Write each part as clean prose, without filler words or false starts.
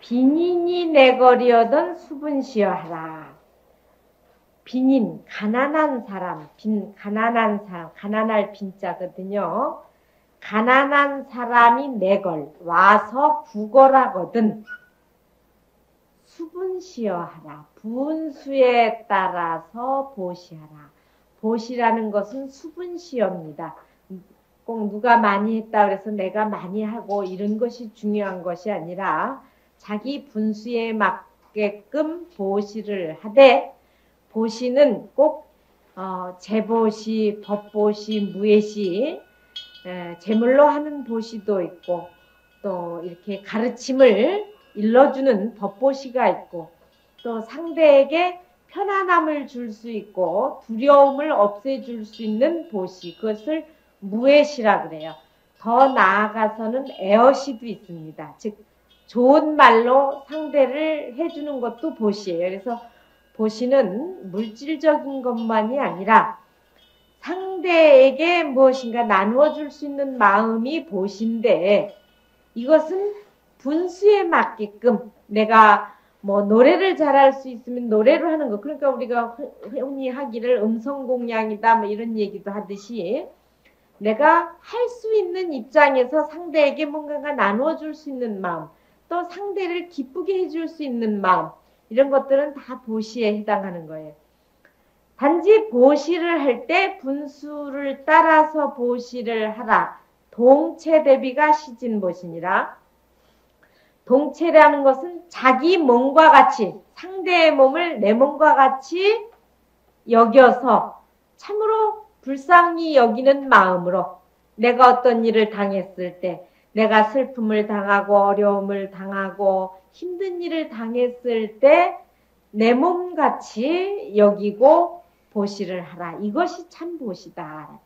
빈인이 내거리어던 수분시여하라. 빈인, 가난한 사람, 가난한 사람, 가난할 빈자거든요. 가난한 사람이 내걸, 와서 구걸하거든. 수분시여하라. 분수에 따라서 보시하라. 보시라는 것은 수분시여입니다. 꼭 누가 많이 했다 그래서 내가 많이 하고 이런 것이 중요한 것이 아니라 자기 분수에 맞게끔 보시를 하되, 보시는 꼭 재보시, 법보시, 무예시, 제물로 하는 보시도 있고 또 이렇게 가르침을 일러주는 법보시가 있고 또 상대에게 편안함을 줄 수 있고 두려움을 없애줄 수 있는 보시, 그것을 무예시라 그래요. 더 나아가서는 애어시도 있습니다. 즉 좋은 말로 상대를 해주는 것도 보시예요. 그래서 보시는 물질적인 것만이 아니라 상대에게 무엇인가 나누어 줄 수 있는 마음이 보시인데, 이것은 분수에 맞게끔 내가 뭐 노래를 잘할 수 있으면 노래로 하는 거, 그러니까 우리가 흔히 하기를 음성공양이다 뭐 이런 얘기도 하듯이 내가 할 수 있는 입장에서 상대에게 뭔가가 나누어 줄 수 있는 마음, 또 상대를 기쁘게 해줄 수 있는 마음, 이런 것들은 다 보시에 해당하는 거예요. 단지 보시를 할 때 분수를 따라서 보시를 하라. 동체 대비가 시진보시니라. 동체라는 것은 자기 몸과 같이, 상대의 몸을 내 몸과 같이 여겨서 참으로 불쌍히 여기는 마음으로 내가 어떤 일을 당했을 때, 내가 슬픔을 당하고 어려움을 당하고 힘든 일을 당했을 때 내 몸같이 여기고 보시를 하라. 이것이 참 보시다.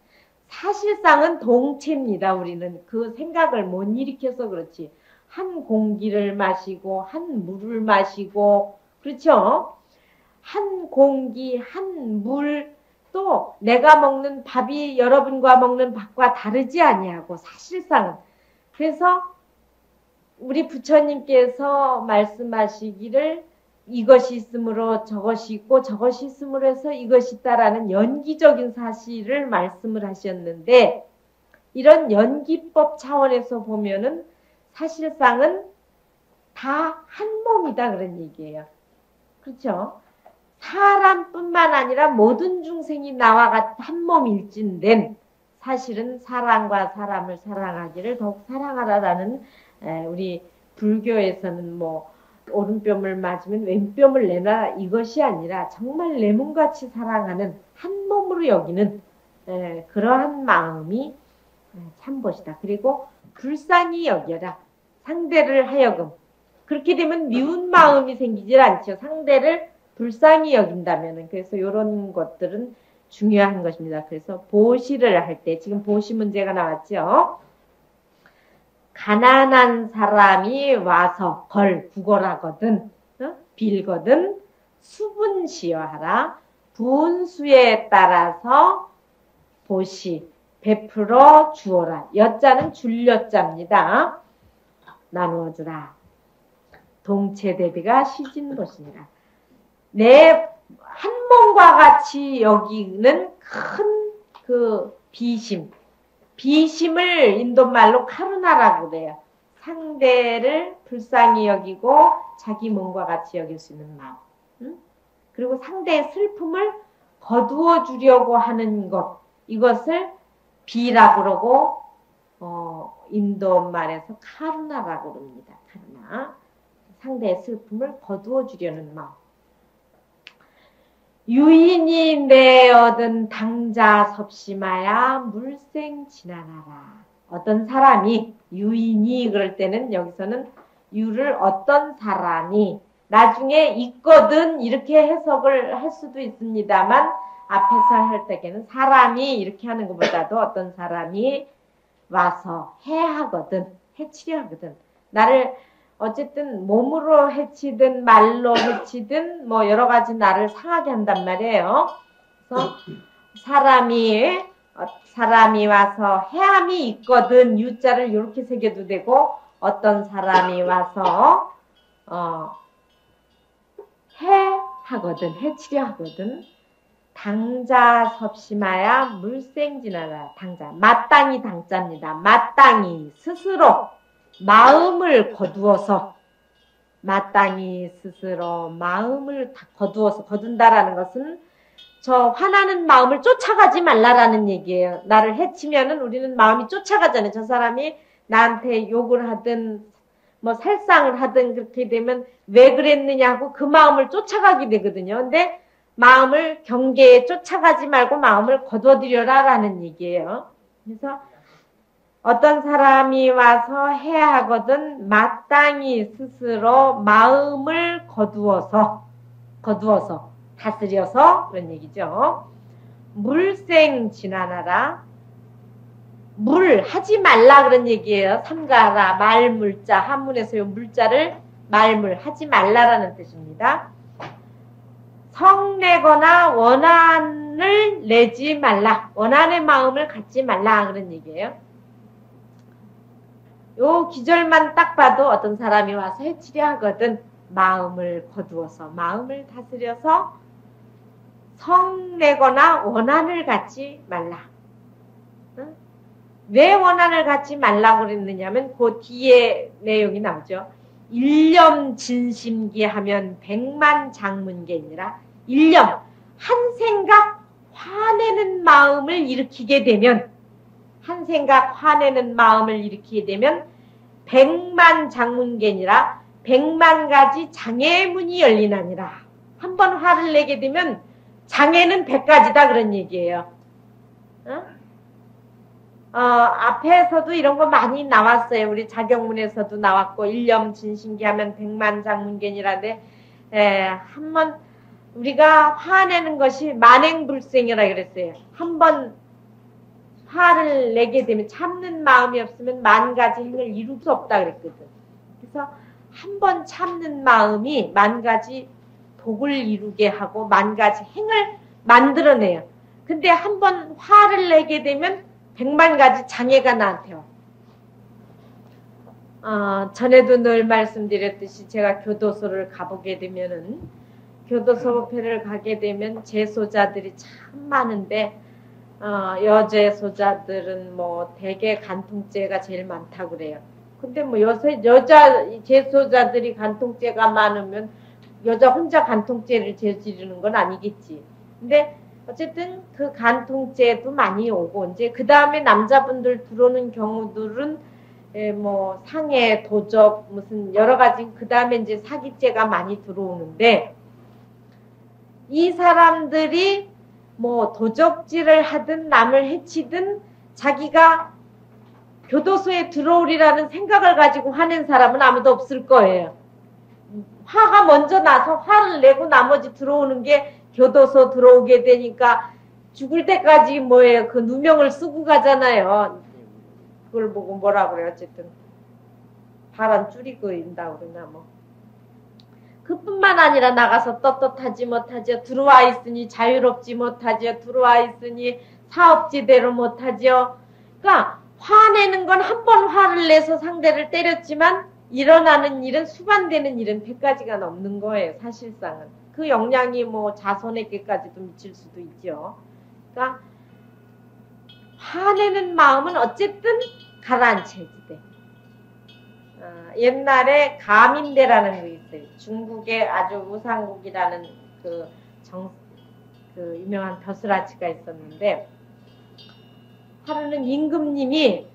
사실상은 동체입니다. 우리는 그 생각을 못 일으켜서 그렇지. 한 공기를 마시고 한 물을 마시고, 그렇죠? 한 공기, 한 물, 또 내가 먹는 밥이 여러분과 먹는 밥과 다르지 아니하고 사실상. 그래서 우리 부처님께서 말씀하시기를 이것이 있으므로 저것이 있고 저것이 있으므로 해서 이것이 있다라는 연기적인 사실을 말씀을 하셨는데, 이런 연기법 차원에서 보면은 사실상은 다 한 몸이다 그런 얘기예요. 그렇죠? 사람뿐만 아니라 모든 중생이 나와 같은 한 몸일진된, 사실은 사람과 사람을 사랑하기를 더욱 사랑하라라는, 우리 불교에서는 뭐 오른뼘을 맞으면 왼뼘을 내놔라, 이것이 아니라 정말 내 몸같이 사랑하는, 한 몸으로 여기는 그러한 마음이 참보시다. 그리고 불쌍히 여겨라. 상대를 하여금. 그렇게 되면 미운 마음이 생기질 않죠. 상대를 불쌍히 여긴다면은. 그래서 이런 것들은 중요한 것입니다. 그래서 보시를 할 때, 지금 보시 문제가 나왔죠. 가난한 사람이 와서 구걸하거든, 빌거든, 수분시여하라. 분수에 따라서 보시, 베풀어 주어라. 여자는 줄여자입니다. 나누어주라. 동체 대비가 시진보시니라. 내 한 몸과 같이 여기는 큰 그 비심을 인도말로 카루나라고 그래요. 상대를 불쌍히 여기고 자기 몸과 같이 여길 수 있는 마음. 그리고 상대의 슬픔을 거두어 주려고 하는 것, 이것을 비라고 그러고 인도말에서 카루나라고 그럽니다. 카루나. 상대의 슬픔을 거두어 주려는 마음. 유인이 내 얻은 당자 섭심하야 물생 지나나라. 어떤 사람이, 유인이 그럴 때는 여기서는 유를 어떤 사람이 나중에 있거든 이렇게 해석을 할 수도 있습니다만, 앞에서 할 때에는 사람이 이렇게 하는 것보다도 어떤 사람이 와서 해하거든, 해치려 하거든. 나를 어쨌든 몸으로 해치든 말로 해치든 뭐 여러 가지 나를 상하게 한단 말이에요. 그래서 사람이 와서 해함이 있거든, 유자를 이렇게 새겨도 되고, 어떤 사람이 와서 해 하거든, 해치려 하거든. 당자 섭심하야 물생지나라. 당자, 마땅히 당자입니다. 마땅히 스스로 마음을 거두어서, 마땅히 스스로 마음을 거두어서, 거둔다라는 것은 저 화나는 마음을 쫓아가지 말라라는 얘기예요. 나를 해치면은 우리는 마음이 쫓아가잖아요. 저 사람이 나한테 욕을 하든 뭐 살상을 하든 그렇게 되면 왜 그랬느냐 하고 그 마음을 쫓아가게 되거든요. 근데 마음을 경계에 쫓아가지 말고 마음을 거둬들여라라는 얘기예요. 그래서 어떤 사람이 와서 해야 하거든 마땅히 스스로 마음을 거두어서 다스려서 그런 얘기죠. 물생 지나나라. 물 하지 말라 그런 얘기예요. 삼가라 말물자 한문에서 이 물자를 말물 하지 말라라는 뜻입니다. 성내거나 원한을 내지 말라. 원한의 마음을 갖지 말라 그런 얘기예요. 요 기절만 딱 봐도 어떤 사람이 와서 해치려 하거든 마음을 거두어서 마음을 다스려서 성내거나 원한을 갖지 말라. 응? 왜 원한을 갖지 말라고 그랬느냐면 그 뒤에 내용이 나오죠. 일념진심기 하면 백만장문계니라. 일념, 한 생각 화내는 마음을 일으키게 되면 한 생각 화내는 마음을 일으키게 되면 백만장문계니라. 100만 가지 장애의 문이 열리나니라. 한 번 화를 내게 되면 장애는 100가지다 그런 얘기예요. 앞에서도 이런 거 많이 나왔어요. 우리 자경문에서도 나왔고 일념 진심기 하면 백만장문계니라는데 한번 우리가 화내는 것이 만행불생이라 그랬어요. 한 번 화를 내게 되면 참는 마음이 없으면 만 가지 행을 이룰 수 없다 그랬거든. 그래서 한 번 참는 마음이 만 가지 복을 이루게 하고 만 가지 행을 만들어내요. 근데 한 번 화를 내게 되면 100만 가지 장애가 나한테 와. 전에도 늘 말씀드렸듯이 제가 교도소를 가보게 되면은 교도소를 가게 되면 재소자들이 참 많은데 여재소자들은 뭐 대개 간통죄가 제일 많다고 그래요. 근데 뭐 여자 재소자들이 간통죄가 많으면 여자 혼자 간통죄를 저지르는 건 아니겠지. 근데 어쨌든 그 간통죄도 많이 오고 이제 그 다음에 남자분들 들어오는 경우들은 뭐 상해, 도적 무슨 여러 가지 그 다음에 이제 사기죄가 많이 들어오는데 이 사람들이 뭐 도적질을 하든 남을 해치든 자기가 교도소에 들어오리라는 생각을 가지고 화낸 사람은 아무도 없을 거예요. 화가 먼저 나서 화를 내고 나머지 들어오는 게 교도소 들어오게 되니까 죽을 때까지 뭐예요? 그 누명을 쓰고 가잖아요. 그걸 보고 뭐라 그래요? 어쨌든 바람 줄이고 인다고 그러나 뭐. 그뿐만 아니라 나가서 떳떳하지 못하죠. 들어와 있으니 자유롭지 못하죠. 들어와 있으니 사업지대로 못하죠. 그러니까 화내는 건 한 번 화를 내서 상대를 때렸지만 일어나는 일은 수반되는 일은 100가지가 넘는 거예요. 사실상은. 그 영향이 뭐 자손에게까지도 미칠 수도 있죠. 그러니까 화내는 마음은 어쨌든 가라앉혀야지 돼. 옛날에 가민대라는 게 있어요. 중국의 아주 우상국이라는 그 유명한 벼슬아치가 있었는데 하루는 임금님이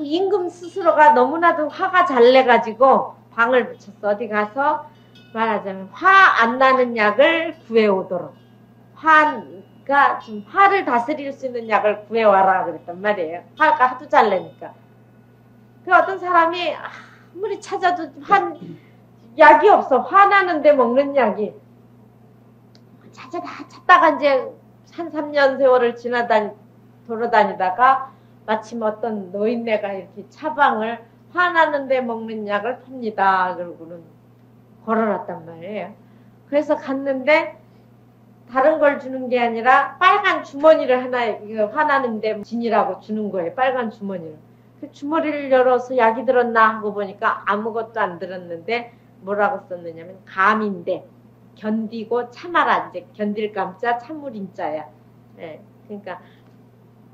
임금 스스로가 너무나도 화가 잘 내가지고 방을 붙였어. 어디 가서 말하자면 화 안 나는 약을 구해오도록 화가 좀 화를 다스릴 수 있는 약을 구해와라 그랬단 말이에요. 화가 하도 잘 내니까. 그 어떤 사람이 아무리 찾아도 약이 없어. 화나는데 먹는 약이. 찾다가 이제 한 3년 세월을 돌아다니다가 마침 어떤 노인네가 이렇게 차방을 화나는데 먹는 약을 팝니다. 그러고는 걸어놨단 말이에요. 그래서 갔는데 다른 걸 주는 게 아니라 빨간 주머니를 하나 화나는데 진이라고 주는 거예요. 빨간 주머니를. 그 주머니를 열어서 약이 들었나 하고 보니까 아무것도 안 들었는데 뭐라고 썼느냐면 감인데 견디고 참아라. 이제 견딜 감자 참을 인자야. 예, 그러니까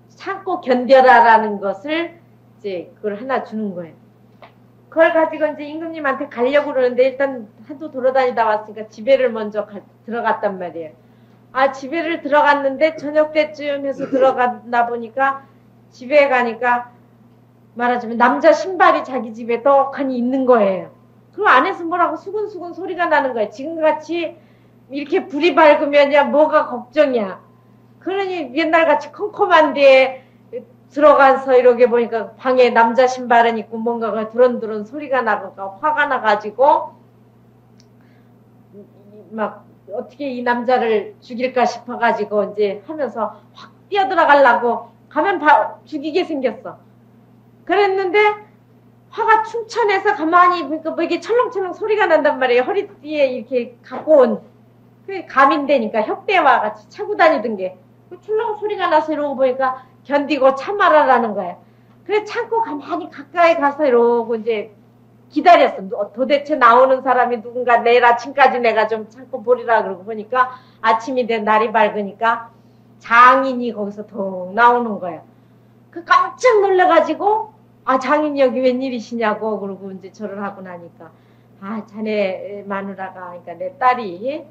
참고 견뎌라라는 것을 이제 그걸 하나 주는 거예요. 그걸 가지고 이제 임금님한테 가려고 그러는데 일단 한두 돌아다니다 왔으니까 집에를 먼저 들어갔단 말이에요. 아, 집에를 들어갔는데 저녁 때쯤 해서 들어갔나 보니까 집에 가니까 말하자면 남자 신발이 자기 집에 떡하니 있는 거예요. 그 안에서 뭐라고 수근수근 소리가 나는 거예요. 지금같이 이렇게 불이 밝으면야 뭐가 걱정이야. 그러니 옛날같이 컴컴한 데에 들어가서 이렇게 보니까 방에 남자 신발은 있고 뭔가가 두런두런 소리가 나고 화가 나가지고 막 어떻게 이 남자를 죽일까 싶어가지고 이제 하면서 확 뛰어들어가려고 가면 죽이게 생겼어. 그랬는데 화가 충천해서 가만히 보니까 뭐 이게 철렁철렁 소리가 난단 말이에요. 허리띠에 이렇게 갖고 온 감인되니까 혁대와 같이 차고 다니던 게 철렁 소리가 나서 이러고 보니까 견디고 참아라라는 거야. 그래 참고 가만히 가까이 가서 이러고 이제 기다렸어. 도대체 나오는 사람이 누군가 내일 아침까지 내가 좀 참고 보리라 그러고 보니까 아침이 된 날이 밝으니까 장인이 거기서 더 나오는 거야. 그 깜짝 놀라가지고 아 장인이 여기 웬일이시냐고 그러고 이제 절을 하고 나니까 아 자네 마누라가 그러니까 내 딸이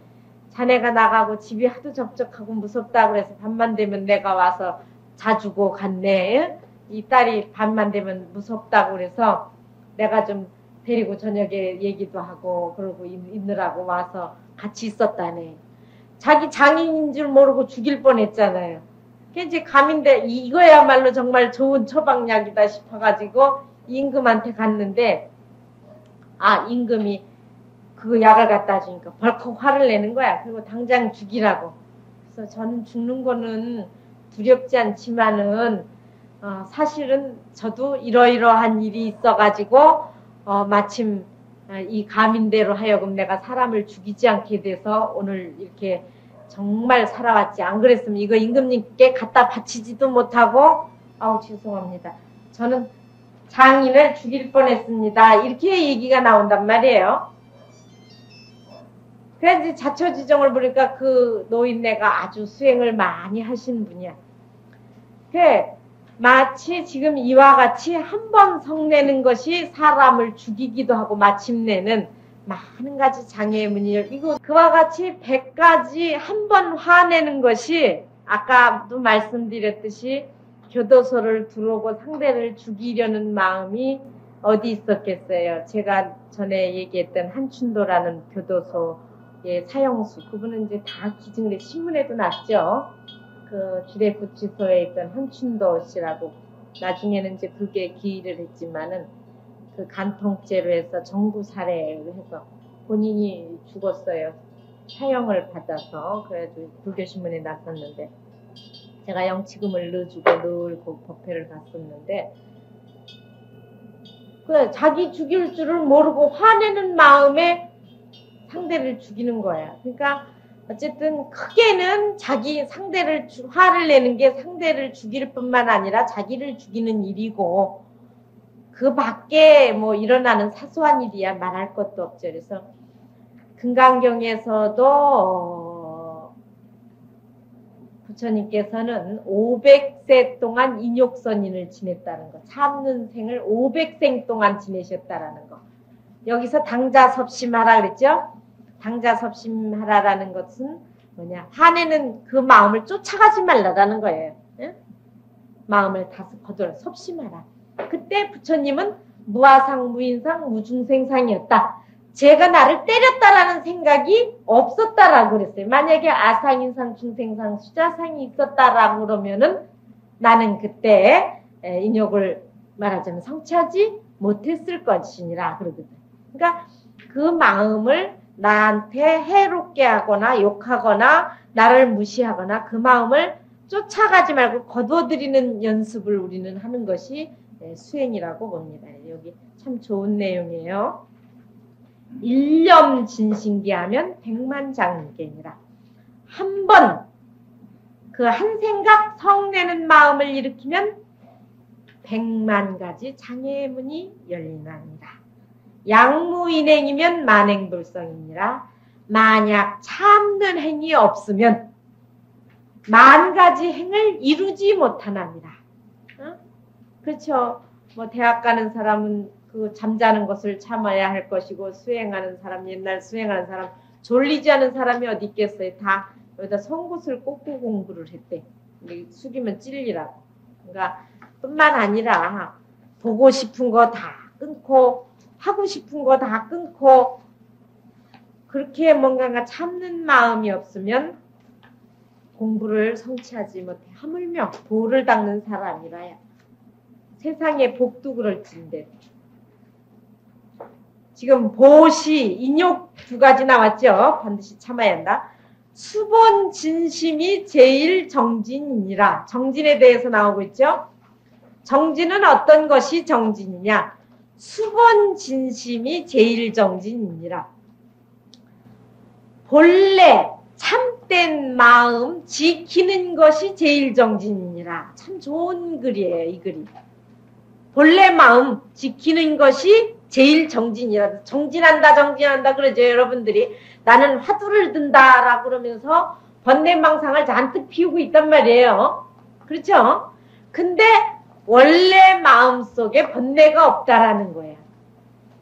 자네가 나가고 집이 하도 적적하고 무섭다 그래서 밤만 되면 내가 와서 자주고 갔네. 이 딸이 밤만 되면 무섭다고 그래서 내가 좀 데리고 저녁에 얘기도 하고 그러고 있느라고 와서 같이 있었다네. 자기 장인인 줄 모르고 죽일 뻔했잖아요. 이제 감인데 이거야말로 정말 좋은 처방약이다 싶어가지고 임금한테 갔는데 아 임금이 그 약을 갖다 주니까 벌컥 화를 내는 거야. 그리고 당장 죽이라고. 그래서 저는 죽는 거는 두렵지 않지만은 사실은 저도 이러이러한 일이 있어가지고 마침 이 감인대로 하여금 내가 사람을 죽이지 않게 돼서 오늘 이렇게 정말 살아왔지. 안 그랬으면 이거 임금님께 갖다 바치지도 못하고 아우 죄송합니다. 저는 장인을 죽일 뻔했습니다. 이렇게 얘기가 나온단 말이에요. 그래서 자초지종을 보니까 그 노인네가 아주 수행을 많이 하신 분이야. 그래 마치 지금 이와 같이 한 번 성내는 것이 사람을 죽이기도 하고 마침내는 많은 가지 장애의 문의를 이거 그와 같이 100가지 한 번 화내는 것이 아까도 말씀드렸듯이 교도소를 들어오고 상대를 죽이려는 마음이 어디 있었겠어요. 제가 전에 얘기했던 한춘도라는 교도소의 사형수 그분은 이제 다 기증을 해 신문에도 났죠. 그 주례구치소에 있던 한춘도 씨라고 나중에는 이제 불교에 기일을 했지만은 그 간통죄로 해서 정부 살해를 해서 본인이 죽었어요. 사형을 받아서 그래가지고 불교신문에 났었는데 제가 영치금을 넣어주고 늘 그 법회를 갔었는데 그래 자기 죽일 줄을 모르고 화내는 마음에 상대를 죽이는 거야. 그러니까 어쨌든 크게는 자기 상대를 화를 내는 게 상대를 죽일 뿐만 아니라 자기를 죽이는 일이고 그 밖에 뭐 일어나는 사소한 일이야 말할 것도 없죠. 그래서 금강경에서도 부처님께서는 500세 동안 인욕선인을 지냈다는 거, 참는 생을 500생 동안 지내셨다라는 거. 여기서 당자섭심하라 그랬죠? 당자섭심하라라는 것은 뭐냐? 화내는 그 마음을 쫓아가지 말라라는 거예요. 응? 마음을 다스 거둬라, 섭심하라. 그때 부처님은 무아상, 무인상, 무중생상이었다. 제가 나를 때렸다라는 생각이 없었다라고 그랬어요. 만약에 아상인상, 중생상, 수자상이 있었다라고 그러면은 나는 그때 인욕을 말하자면 성취하지 못했을 것이니라 그러거든. 그러니까 그 마음을 나한테 해롭게 하거나 욕하거나 나를 무시하거나 그 마음을 쫓아가지 말고 거둬들이는 연습을 우리는 하는 것이 수행이라고 봅니다. 여기 참 좋은 내용이에요. 일념 진신기하면 백만장계니라. 한 번 그 한 생각 성내는 마음을 일으키면 100만 가지 장애의 문이 열리나니라. 양무인행이면 만행불성이니라. 만약 참는 행이 없으면 만 가지 행을 이루지 못하나니라. 어? 그렇죠. 뭐 대학 가는 사람은 그 잠자는 것을 참아야 할 것이고, 수행하는 사람, 옛날 수행하는 사람, 졸리지 않은 사람이 어디 있겠어요. 다 여기다 송곳을 꽂고 공부를 했대. 숙이면 찔리라고. 그러니까 뿐만 아니라 보고 싶은 거 다 끊고, 하고 싶은 거 다 끊고, 그렇게 뭔가 참는 마음이 없으면 공부를 성취하지 못해. 하물며 도를 닦는 사람이라야. 세상의 복도 그럴진데. 지금 보시, 인욕 두 가지 나왔죠. 반드시 참아야 한다. 수본 진심이 제일 정진이니라. 정진에 대해서 나오고 있죠. 정진은 어떤 것이 정진이냐? 수본 진심이 제일 정진이니라. 본래 참된 마음 지키는 것이 제일 정진이니라. 참 좋은 글이에요, 이 글이. 본래 마음 지키는 것이 제일 정진이라. 정진한다 그러죠, 여러분들이. 나는 화두를 든다라고 그러면서 번뇌망상을 잔뜩 피우고 있단 말이에요. 그렇죠? 근데 원래 마음속에 번뇌가 없다라는 거예요.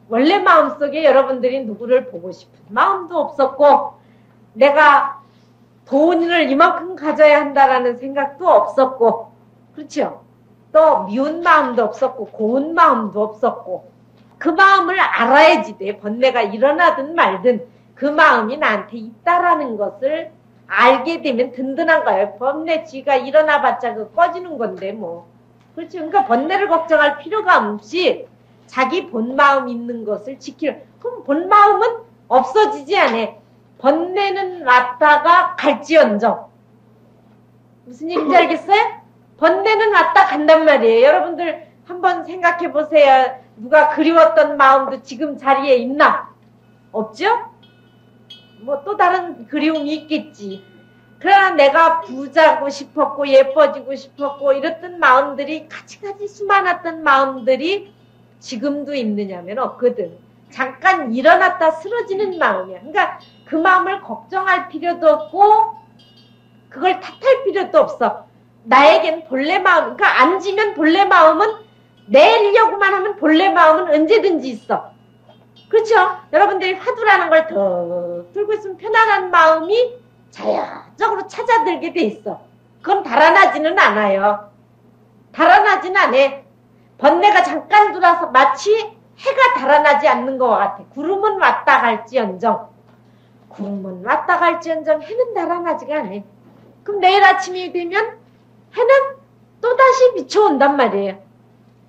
원래 마음속에 여러분들이 누구를 보고 싶은 마음도 없었고, 내가 돈을 이만큼 가져야 한다라는 생각도 없었고, 그렇죠? 또 미운 마음도 없었고, 고운 마음도 없었고, 그 마음을 알아야지 돼. 번뇌가 일어나든 말든 그 마음이 나한테 있다라는 것을 알게 되면 든든한 거예요. 번뇌 쥐가 일어나봤자 그 꺼지는 건데 뭐. 그렇죠. 그러니까 번뇌를 걱정할 필요가 없이 자기 본마음 있는 것을 지키려. 그럼 본마음은 없어지지 않아. 번뇌는 왔다가 갈지언정. 무슨 얘기인지 알겠어요? 번뇌는 왔다 간단 말이에요. 여러분들 한번 생각해 보세요. 누가 그리웠던 마음도 지금 자리에 있나? 없죠? 뭐 또 다른 그리움이 있겠지. 그러나 내가 부자고 싶었고 예뻐지고 싶었고 이랬던 마음들이 가지가지 수많았던 마음들이 지금도 있느냐면 없거든. 잠깐 일어났다 쓰러지는 마음이야. 그러니까 그 마음을 걱정할 필요도 없고 그걸 탓할 필요도 없어. 나에겐 본래 마음, 그러니까 앉으면 본래 마음은 내려고만 하면 본래 마음은 언제든지 있어. 그렇죠? 여러분들이 화두라는 걸 더 들고 있으면 편안한 마음이 자연적으로 찾아들게 돼 있어. 그건 달아나지는 않아요. 달아나지는 않아. 번뇌가 잠깐 들어와서 마치 해가 달아나지 않는 것과 같아. 구름은 왔다 갈지언정. 구름은 왔다 갈지언정 해는 달아나지가 않아. 그럼 내일 아침이 되면 해는 또다시 비춰온단 말이에요.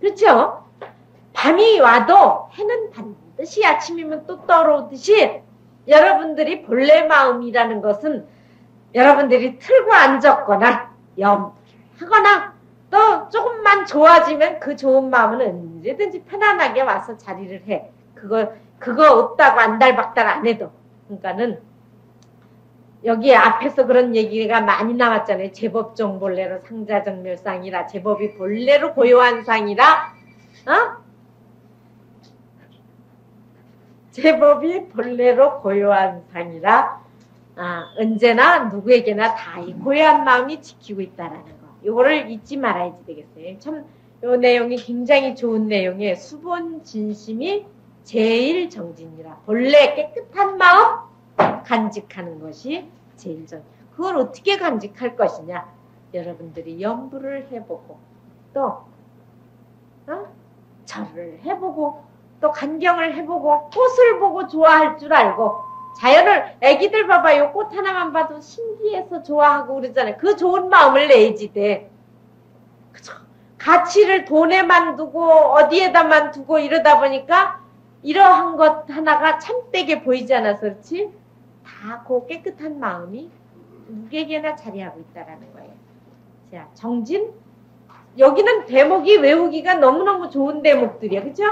그렇죠? 밤이 와도 해는 반드시 아침이면 또 떠오르듯이 여러분들이 본래 마음이라는 것은 여러분들이 틀고 앉았거나 염하거나 또 조금만 좋아지면 그 좋은 마음은 언제든지 편안하게 와서 자리를 해. 그거 없다고 안달박달 안 해도. 그러니까는 여기 앞에서 그런 얘기가 많이 나왔잖아요. 제법종 본래로 상자정멸상이라, 제법이 본래로 고요한 상이라, 제법이 본래로 고요한 상이라, 언제나 누구에게나 다 이 고요한 마음이 지키고 있다라는 거. 이거를 잊지 말아야지 되겠어요. 참, 이 내용이 굉장히 좋은 내용이에요. 수본 진심이 제일 정진이라. 본래 깨끗한 마음 간직하는 것이 제일 정. 그걸 어떻게 간직할 것이냐? 여러분들이 염불을 해보고 또 절을 해보고 또 간경을 해보고 꽃을 보고 좋아할 줄 알고 자연을 애기들 봐봐요. 꽃 하나만 봐도 신기해서 좋아하고 그러잖아요. 그 좋은 마음을 내야지 돼. 그죠? 가치를 돈에만 두고 어디에다만 두고 이러다 보니까 이러한 것 하나가 참되게 보이지 않아서 그렇지? 다 그 깨끗한 마음이 누구에게나 자리하고 있다라는 거예요. 자, 정진. 여기는 대목이 외우기가 너무너무 좋은 대목들이야. 그죠?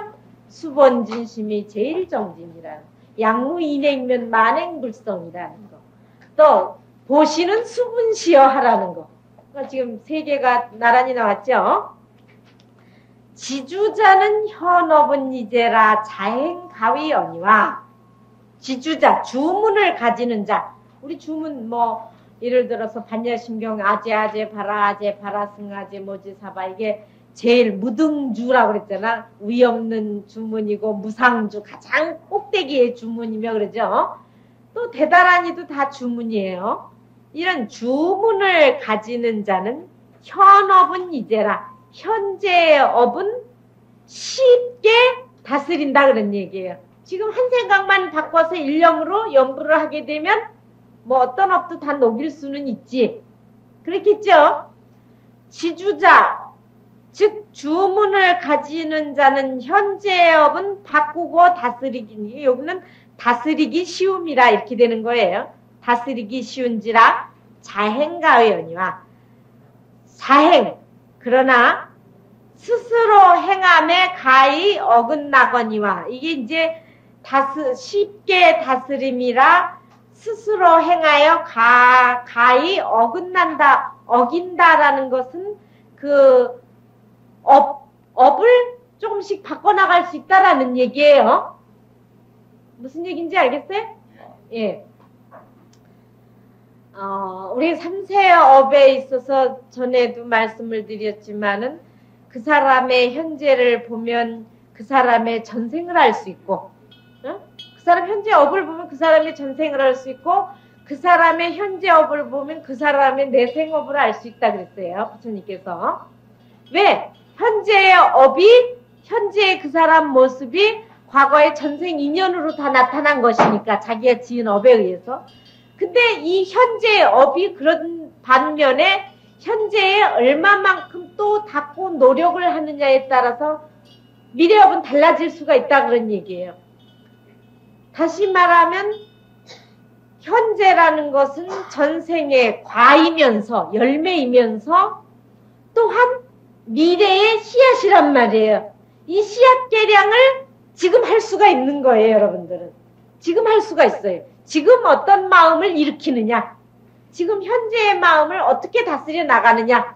수본진심이 제일 정진이라는 거. 양무인행면 만행불성이라는 거. 또 보시는 수분시여 하라는 거. 그러니까 지금 세 개가 나란히 나왔죠? 지주자는 현업은 이제라 자행가위언이와 지주자, 주문을 가지는 자. 우리 주문 뭐 예를 들어서 반야심경 아제 바라아제 바라승아제 모지사바 이게 제일 무등주라고 그랬잖아. 위 없는 주문이고 무상주 가장 꼭대기의 주문이며 그러죠. 또 대다란이도 다 주문이에요. 이런 주문을 가지는 자는 현업은 이제라. 현재의 업은 쉽게 다스린다 그런 얘기예요. 지금 한 생각만 바꿔서 일념으로 연부를 하게 되면 뭐 어떤 업도 다 녹일 수는 있지. 그렇겠죠? 지주자, 즉 주문을 가지는 자는 현재의 업은 바꾸고 다스리기. 여기는 다스리기 쉬움이라 이렇게 되는 거예요. 다스리기 쉬운지라 자행가의언이와 사행. 그러나 스스로 행함에 가히 어긋나거니와 이게 이제 쉽게 다스림이라 스스로 행하여 가히 어긴다라는 것은 그 업을 조금씩 바꿔나갈 수 있다라는 얘기예요. 무슨 얘기인지 알겠어요? 예. 우리 3세 업에 있어서 전에도 말씀을 드렸지만은 그 사람의 현재를 보면 그 사람의 전생을 알 수 있고, 그 사람 현재 업을 보면 그 사람의 전생을 알 수 있고, 그 사람의 현재 업을 보면 그 사람의 내생업을 알 수 있다 그랬어요. 부처님께서. 왜? 현재의 업이, 현재의 그 사람 모습이 과거의 전생 인연으로 다 나타난 것이니까 자기가 지은 업에 의해서. 근데 이 현재의 업이 그런 반면에 현재에 얼마만큼 또 닦고 노력을 하느냐에 따라서 미래업은 달라질 수가 있다 그런 얘기예요. 다시 말하면 현재라는 것은 전생의 과이면서 열매이면서 또한 미래의 씨앗이란 말이에요. 이 씨앗 개량을 지금 할 수가 있는 거예요, 여러분들은. 지금 할 수가 있어요. 지금 어떤 마음을 일으키느냐, 지금 현재의 마음을 어떻게 다스려 나가느냐,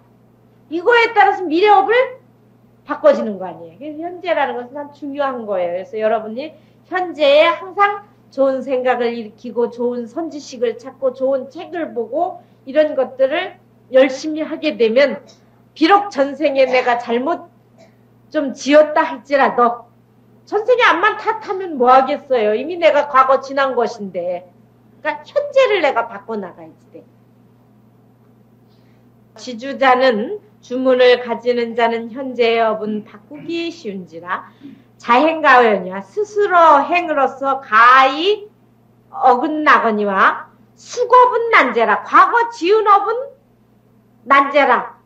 이거에 따라서 미래업을 바꿔지는 거 아니에요. 그래서 현재라는 것은 참 중요한 거예요. 그래서 여러분이 현재에 항상 좋은 생각을 일으키고 좋은 선지식을 찾고 좋은 책을 보고 이런 것들을 열심히 하게 되면 비록 전생에 내가 잘못 좀 지었다 할지라도 전생에 암만 탓하면 뭐 하겠어요. 이미 내가 과거 지난 것인데. 그러니까 현재를 내가 바꿔나가야지 돼. 지주자는 주문을 가지는 자는 현재의 업은 바꾸기 쉬운지라 자행가외니와 스스로 행으로서 가히 어긋나거니와 수겁은 난제라. 과거 지은 업은 난제라.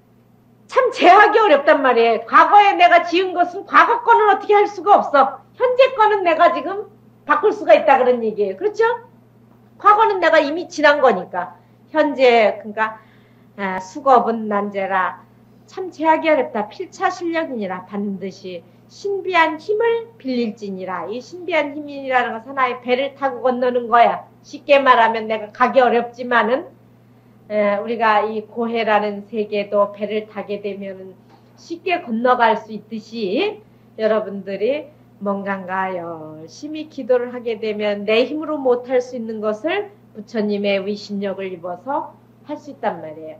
참 제하기 어렵단 말이에요. 과거에 내가 지은 것은 과거 거는 어떻게 할 수가 없어. 현재 거는 내가 지금 바꿀 수가 있다 그런 얘기예요. 그렇죠? 과거는 내가 이미 지난 거니까. 현재 그러니까 수겁은 난제라. 참 제하기 어렵다. 필차 실력이니라. 반드시 신비한 힘을 빌릴지니라. 이 신비한 힘이라는 것은 하나의 배를 타고 건너는 거야. 쉽게 말하면 내가 가기 어렵지만은 우리가 이 고해라는 세계도 배를 타게 되면 쉽게 건너갈 수 있듯이 여러분들이 뭔가 열심히 기도를 하게 되면 내 힘으로 못할 수 있는 것을 부처님의 위신력을 입어서 할 수 있단 말이에요.